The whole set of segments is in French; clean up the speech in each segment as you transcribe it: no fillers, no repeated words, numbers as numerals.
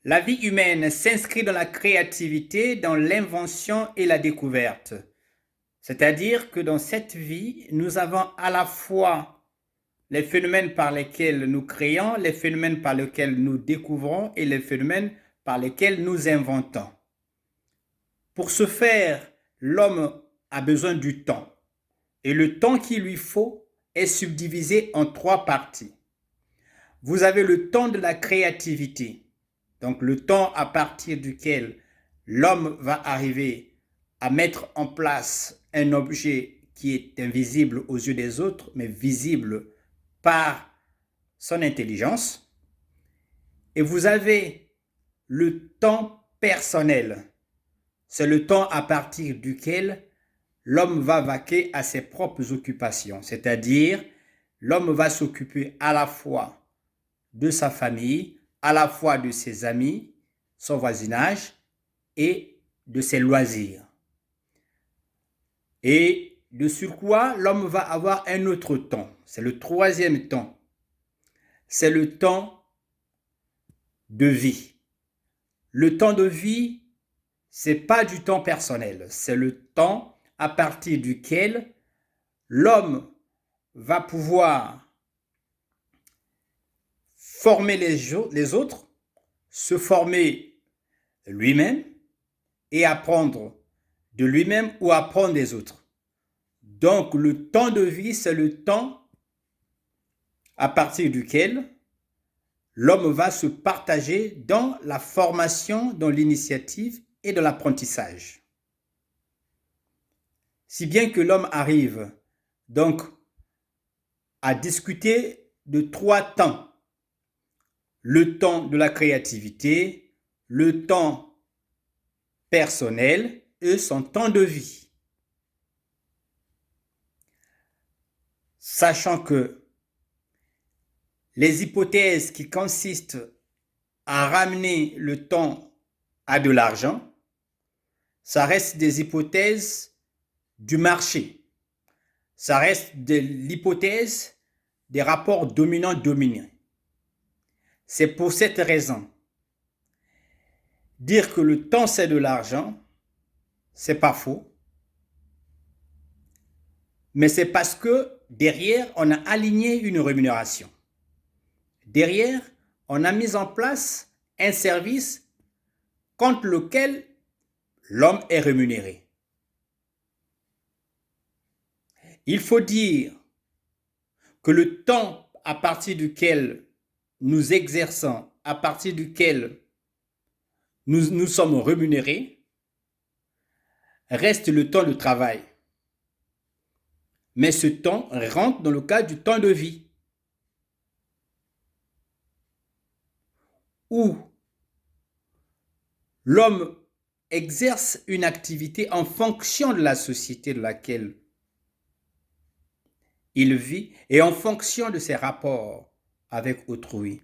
La vie humaine s'inscrit dans la créativité, dans l'invention et la découverte. C'est-à-dire que dans cette vie, nous avons à la fois les phénomènes par lesquels nous créons, les phénomènes par lesquels nous découvrons et les phénomènes par lesquels nous inventons. Pour ce faire, l'homme a besoin du temps. Et le temps qu'il lui faut est subdivisé en 3 parties. Vous avez le temps de la créativité, donc le temps à partir duquel l'homme va arriver à mettre en place un objet qui est invisible aux yeux des autres, mais visible par son intelligence. Et vous avez le temps personnel. C'est le temps à partir duquel l'homme va vaquer à ses propres occupations, c'est-à-dire l'homme va s'occuper à la fois de sa famille, à la fois de ses amis, son voisinage et de ses loisirs. Et de surcroît, l'homme va avoir un autre temps, c'est le 3e temps. C'est le temps de vie. Le temps de vie, c'est pas du temps personnel, c'est le temps à partir duquel l'homme va pouvoir former les autres, se former lui-même et apprendre de lui-même ou apprendre des autres. Donc le temps de vie, c'est le temps à partir duquel l'homme va se partager dans la formation, dans l'initiative et dans l'apprentissage. Si bien que l'homme arrive donc à discuter de 3 temps. Le temps de la créativité, le temps personnel et son temps de vie. Sachant que les hypothèses qui consistent à ramener le temps à de l'argent, ça reste des hypothèses du marché. Ça reste de l'hypothèse des rapports dominants-dominés. C'est pour cette raison, dire que le temps c'est de l'argent, c'est pas faux. Mais c'est parce que derrière, on a aligné une rémunération. Derrière, on a mis en place un service contre lequel l'homme est rémunéré. Il faut dire que le temps à partir duquel nous exerçons, à partir duquel nous sommes rémunérés, reste le temps de travail. Mais ce temps rentre dans le cadre du temps de vie, où l'homme exerce une activité en fonction de la société dans laquelle il vit et en fonction de ses rapports avec autrui.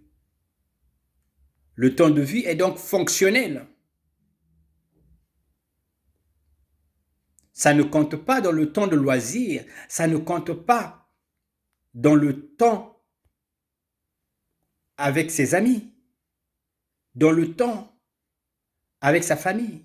Le temps de vie est donc fonctionnel. Ça ne compte pas dans le temps de loisir, ça ne compte pas dans le temps avec ses amis, dans le temps avec sa famille.